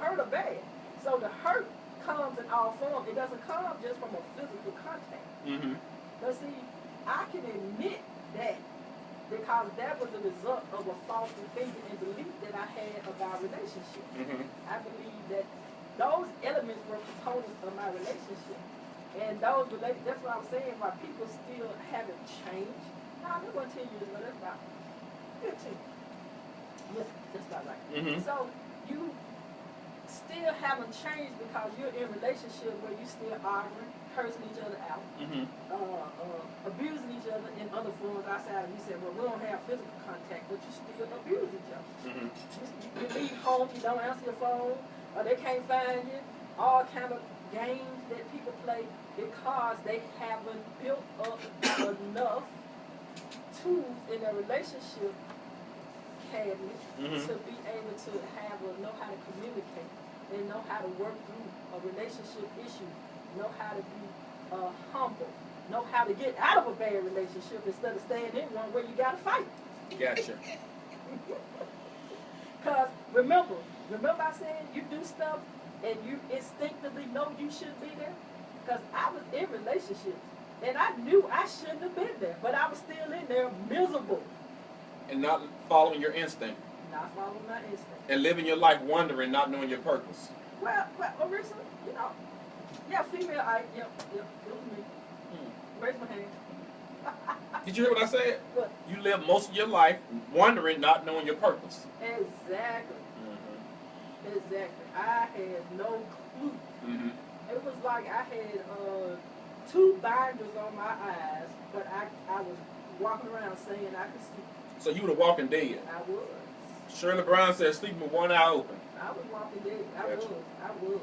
hurt or bad. So the hurt comes in all forms. It doesn't come just from a physical contact. Mm-hmm. But see, I can admit that because that was a result of a false thinking and belief that I had about relationships. Mm-hmm. I believe that those elements were components of my relationship. And that's what I was saying, why people still haven't changed. Now, I'm going to tell you this, but that's about 15. Yeah, that's about right. Mm-hmm. So you still haven't changed because you're in a relationship where you still arguing, cursing each other out, Mm-hmm. abusing each other in other forms outside of you said, well, we don't have physical contact, but you still abuse each other. Mm-hmm. You leave home, you don't answer your phone, or they can't find you, all kind of games that people play because they haven't built up enough tools in their relationship cabinet Mm-hmm. to be able to know how to communicate and know how to work through a relationship issue, know how to be humble, know how to get out of a bad relationship instead of staying in one where you got to fight. Gotcha. Because remember I said you do stuff and you instinctively know you shouldn't be there? Because I was in relationships and I knew I shouldn't have been there, but I was still in there miserable. And not following your instinct. Not following my instinct. And living your life wondering, not knowing your purpose. Well, Marissa, you know, yeah, female, yep, it was me. Raise my hand. Did you hear what I said? What? You live most of your life wondering, not knowing your purpose. Exactly. Mm-hmm. Exactly. I had no clue. Mm-hmm. It was like I had 2 binders on my eyes, but I was walking around saying I could see. So you were the walking dead. I was. Shirley Brown said, sleeping with one eye open. I was walking dead. I Gotcha. was. All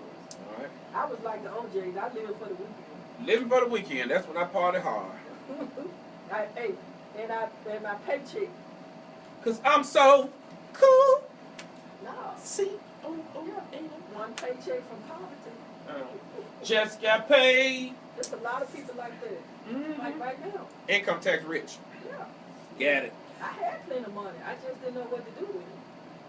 right. I was like the OJs. I lived for the weekend. Living for the weekend. That's when I party hard. And my paycheck. Cause I'm so cool. No. C-O-O-N. One paycheck from poverty. Just got paid. There's a lot of people like that. Mm-hmm. Like right now. Income tax rich. Yeah. Got it. I had plenty of money. I just didn't know what to do with it.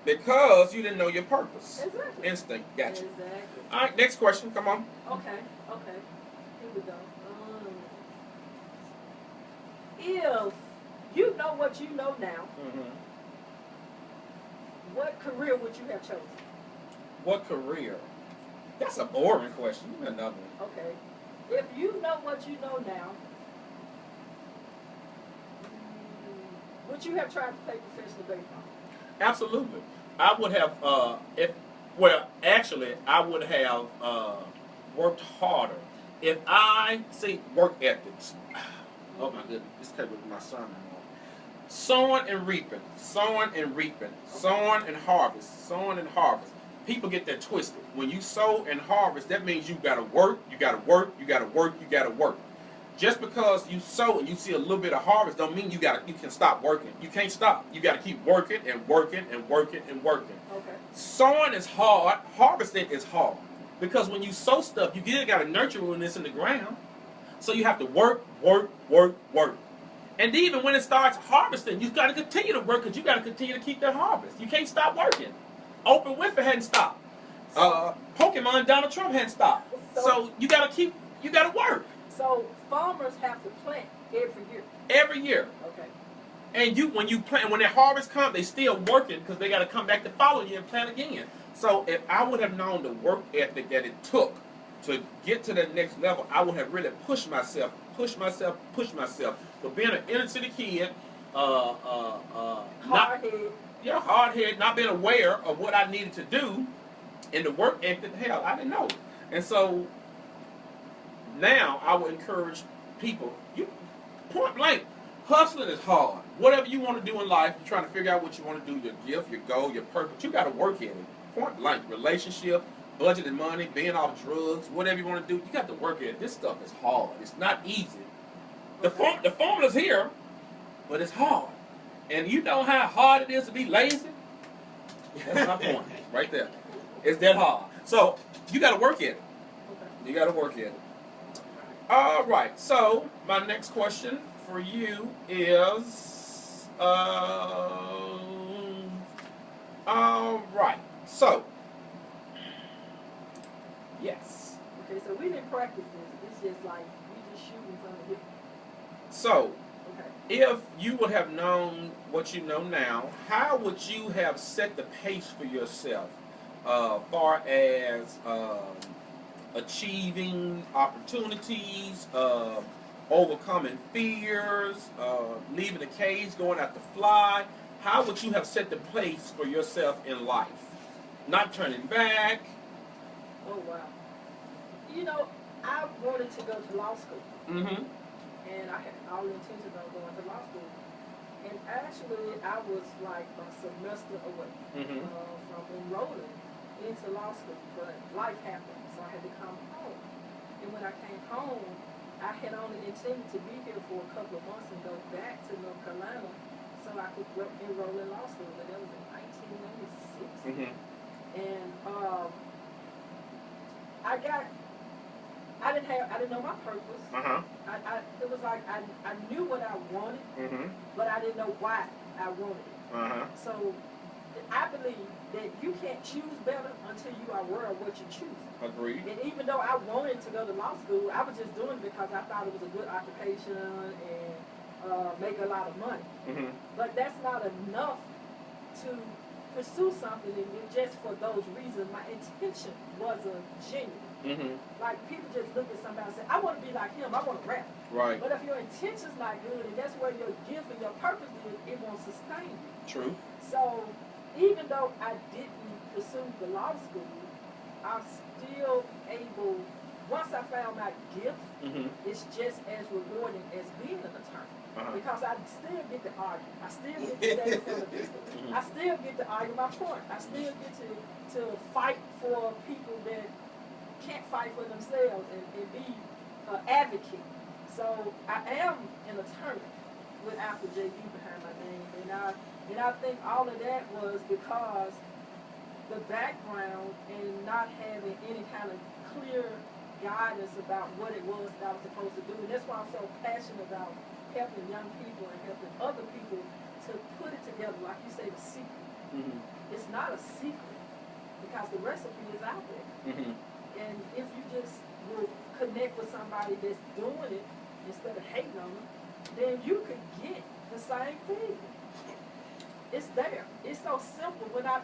Because you didn't know your purpose. Exactly. Instinct. Gotcha. Exactly. All right, next question. Come on. Okay. Here we go. If you know what you know now, Mm-hmm. what career would you have chosen? What career? That's a boring question. You got another one. Okay. If you know what you know now, would you have tried to play professional baseball? Absolutely. I would have, I would have worked harder. If I, work ethics. Oh my goodness, this came with my son-in-law. Sowing and reaping, sowing and reaping, sowing and harvest, sowing and harvest. People get that twisted. When you sow and harvest, that means you gotta work, you gotta work, you gotta work, you gotta work. Just because you sow and you see a little bit of harvest don't mean you can stop working. You can't stop. You gotta keep working and working and working and working. Okay. Sowing is hard, harvesting is hard. Because when you sow stuff, you gotta nurture when it's in the ground. So you have to work, work, work, work. And even when it starts harvesting, you gotta continue to work because you gotta continue to keep that harvest. You can't stop working. Oprah Winfrey hadn't stopped. Pokemon Donald Trump hadn't stopped. So you gotta work. So farmers have to plant every year. Every year. Okay. And when you plant, when that harvest comes, they still working because they gotta come back the following year and plant again. So if I would have known the work ethic that it took to get to the next level, I would have really pushed myself. But being an inner city kid, hard-headed, not being aware of what I needed to do, and the work ethic, hell, I didn't know. And so now I would encourage people, you point blank, hustling is hard. Whatever you want to do in life, you're trying to figure out what you want to do, your gift, your goal, your purpose, you got to work at it. Point blank, relationship, budgeting money, being off drugs, whatever you want to do, you got to work at it. This stuff is hard. It's not easy. The formula's here, but it's hard. And you know how hard it is to be lazy? That's my point, right there. It's that hard. So, you got to work at it. You got to work at it. All right. So, my next question for you is, all right. So, Yes. Okay, so we didn't practice this. It's just like we just shooting from the hip. So, Okay. if you would have known what you know now, how would you have set the pace for yourself, far as achieving opportunities, overcoming fears, leaving the cage, going out to fly? How would you have set the pace for yourself in life? Not turning back. Oh wow. You know, I wanted to go to law school, Mm-hmm. and I had all intentions of going to law school. And actually, I was like a semester away Mm-hmm. from enrolling into law school, but life happened, so I had to come home. And when I came home, I had only intended to be here for a couple of months and go back to North Carolina so I could enroll in law school. But that was in 1996. Mm-hmm. And I didn't know my purpose. Uh-huh. It was like I knew what I wanted, Mm-hmm. but I didn't know why I wanted it. Uh-huh. So I believe that you can't choose better until you are aware of what you choose. Agreed. And even though I wanted to go to law school, I was just doing it because I thought it was a good occupation and make a lot of money. Mm-hmm. But that's not enough to pursue something and just for those reasons. My intention wasn't genuine. Mm-hmm. Like people just look at somebody and say, I want to be like him, I want to rap. Right. But if your intention's not good and that's where your gift and your purpose is, it won't sustain you. True. So even though I didn't pursue the law school, I'm still able, once I found my gift, Mm-hmm. it's just as rewarding as being an attorney. Uh-huh. Because I still get to argue. I still get to stay in front of people. Mhm. I still get to argue my point. I still get to fight for people that can't fight for themselves and be an advocate. So I am an attorney without the JD behind my name. And I think all of that was because the background and not having any kind of clear guidance about what it was that I was supposed to do. And that's why I'm so passionate about helping young people and helping other people to put it together, like you say, the secret. Mm-hmm. It's not a secret because the recipe is out there. Mm-hmm. And if you just will connect with somebody that's doing it instead of hating on them, then you could get the same thing. It's there. It's so simple. When I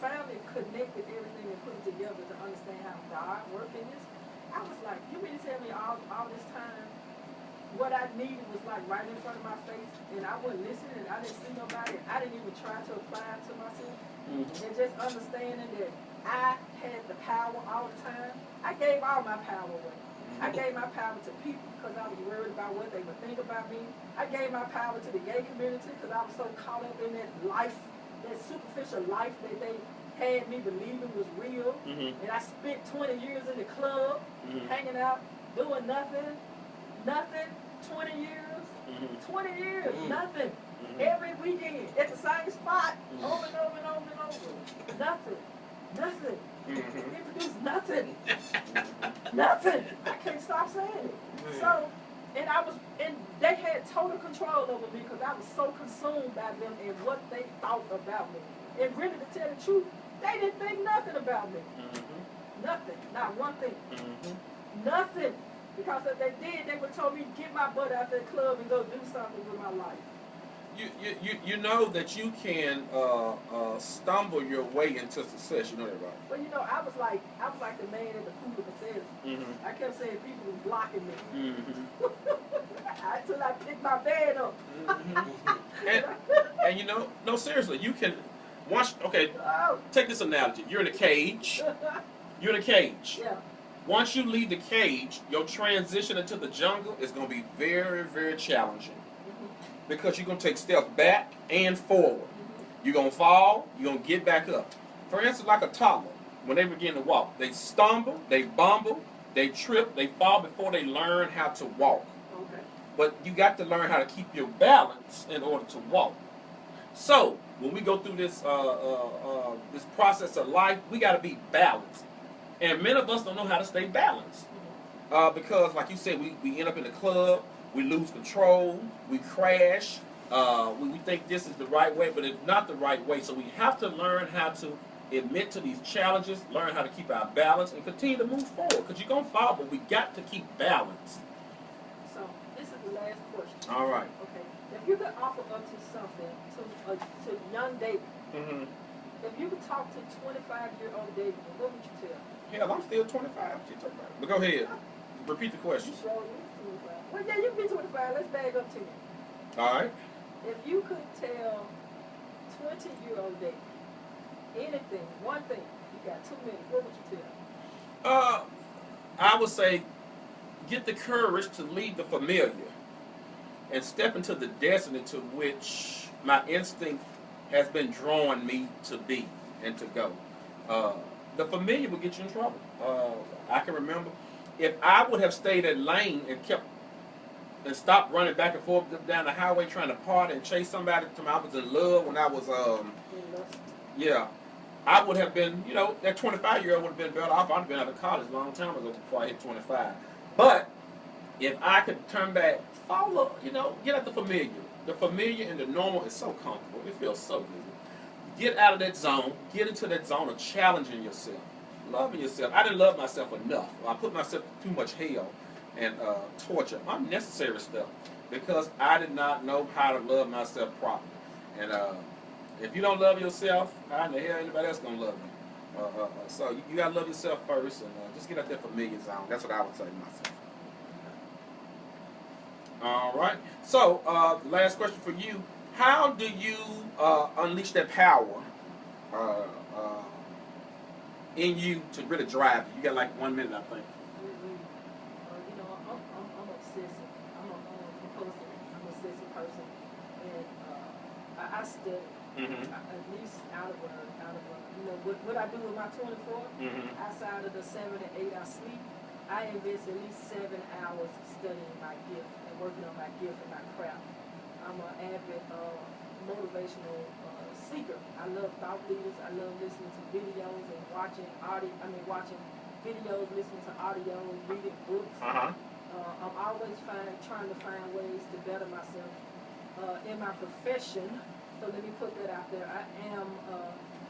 finally connected everything and put it together to understand how God worked in this, I was like, you mean to tell me all this time what I needed was like right in front of my face and I wasn't listening and I didn't see nobody and I didn't even try to apply it to myself? Mm-hmm. And just understanding that I had the power all the time. I gave all my power away. I gave my power to people because I was worried about what they would think about me. I gave my power to the gay community because I was so caught up in that life, that superficial life that they had me believing was real. Mm-hmm. And I spent 20 years in the club, Mm-hmm. hanging out, doing nothing, 20 years, Mm-hmm. 20 years, Mm-hmm. nothing. Mm-hmm. Every weekend, at the same spot, Mhm. over and over and over and over. Nothing. Mm-hmm. It produced nothing. Nothing. I can't stop saying it. So, and they had total control over me because I was so consumed by them and what they thought about me. And really, to tell the truth, they didn't think nothing about me. Mm-hmm. Nothing. Not one thing. Mm-hmm. Nothing. Because if they did, they would have told me, get my butt out that club and go do something with my life. You know that you can stumble your way into success. You know that, right? But you know, I was like the man at the pool of Bethesda. Mm-hmm. I kept saying people was blocking me Mm-hmm. until I picked my bed up. And you know, no, seriously, you can once. Okay, Oh. take this analogy. You're in a cage. You're in a cage. Yeah. Once you leave the cage, your transition into the jungle is going to be very, very challenging because you're going to take steps back and forward. You're going to fall. You're going to get back up. For instance, like a toddler, when they begin to walk, they stumble, they bumble, they trip, they fall before they learn how to walk. Okay. But you got to learn how to keep your balance in order to walk. So when we go through this this process of life, we got to be balanced. And many of us don't know how to stay balanced. Because, like you said, we end up in the club, we lose control, we crash, we think this is the right way, but it's not the right way. So we have to learn how to admit to these challenges, learn how to keep our balance, and continue to move forward. Because you're going to fall, but we got to keep balance. So, this is the last question. All right. Okay. If you could offer up to something to young David, Mm-hmm. if you could talk to 25-year-old David, what would you tell him? Hell, I'm still 25. What you talking about? But go ahead. Repeat the question. You sure is 25. Well, yeah, you can be 25. Let's bag up to you. All right. If you could tell 20-year-old David anything, one thing, you got 2 minutes, what would you tell him? I would say get the courage to leave the familiar and step into the destiny to which my instinct has been drawing me to be and to go. The familiar will get you in trouble. I can remember if I would have stayed at lane and stopped running back and forth down the highway trying to party and chase somebody to I was in love when I was yeah, I would have been, that 25-year-old would have been better off. I'd have been out of college a long time ago before I hit 25. But if I could turn back, follow, get out the familiar. The familiar and the normal is so comfortable. It feels so good. Get out of that zone. Get into that zone of challenging yourself, loving yourself. I didn't love myself enough. I put myself through too much hell and torture, unnecessary stuff, because I did not know how to love myself properly. And if you don't love yourself, how in the hell anybody else gonna love you? So you gotta love yourself first, and just get out that familiar zone. That's what I would say to myself. All right. So last question for you: how do you unleash that power in you to really drive you? You got like 1 minute, I think. I'm obsessive. I'm a compulsive. I'm an obsessive person, and I study. At least out of what I do with my 24. Outside of the 7 and 8 I sleep, I invest at least 7 hours studying my gift and working on my gift and my craft. I'm an avid motivational seeker. I love thought leaders. I love listening to videos and watching videos, listening to audio, reading books. I'm always trying to find ways to better myself in my profession. So let me put that out there. I am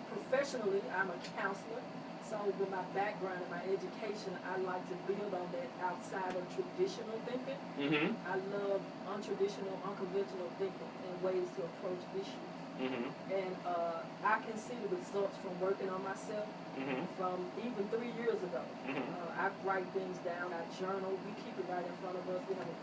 professionally, I'm a counselor. So with my background and my education, I like to build on that outside of traditional thinking. I love untraditional, unconventional thinking and ways to approach issues. And I can see the results from working on myself from even 3 years ago. I write things down, I journal, we keep it right in front of us. We have a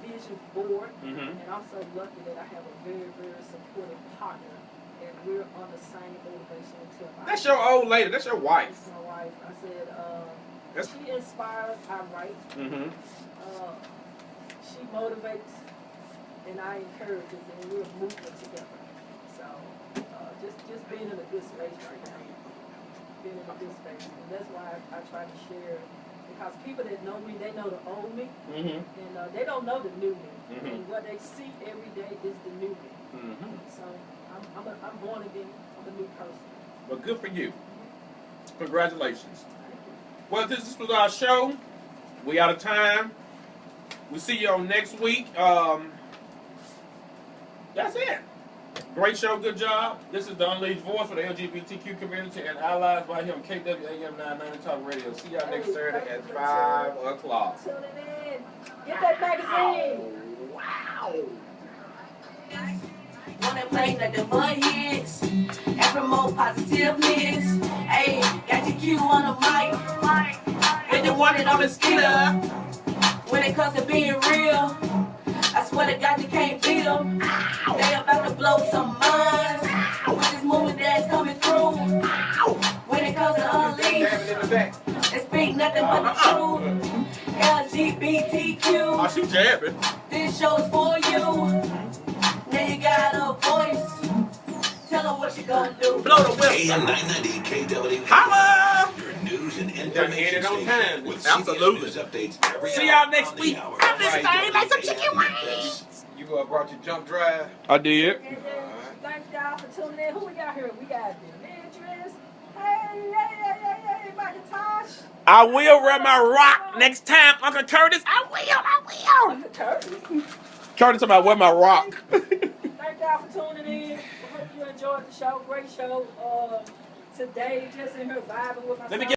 vision board, and I'm so lucky that I have a very, very supportive partner, and we're on the same motivational tip. That's your old lady. That's your wife. That's my wife. I said, she inspires, I write. She motivates, and I encourage us, and we're moving together. So, just being in a good space right now. Being in a good space. And that's why I try to share, because people that know me, they know the old me, and they don't know the new me. And what they see every day is the new me. So I'm born again. I'm a new person. Well, good for you. Congratulations. Well, this was our show. We out of time. We'll see you on next week. That's it. Great show, good job. This is the Unleashed Voice for the LGBTQ community and allies right here on KWAM 990 Talk Radio. See y'all next Saturday at 5 o'clock. Tuning in. Get that magazine. Wow. Wanna play like the mud hits and promote positiveness. Hey, got your cue on the mic. With the one and on the skitter. When it comes to being real, I swear to God you can't beat them. They about to blow some minds with this movement that's coming through. When it comes to unleash, they speak nothing but the truth. LGBTQ. Oh, she jabbing. This show's for you. Now you got a voice. Tell them what you gonna do. Blow the whistle. AM 990 KW. Holla! Your news and Done information it on station time. with Absolutely. CBS News updates every See hour y'all next on the week. hour. I'm this thing like some chicken wings. You brought your jump drive. I did. And thank y'all for tuning in. Who we got here? We got Demetrius. Hey, Macintosh. I will wear my rock next time, Uncle Curtis. I will. Uncle Curtis. Curtis, about wear my rock. Thank y'all for tuning in. I hope you enjoyed the show. Great show. today, just in here vibing with myself. Let me get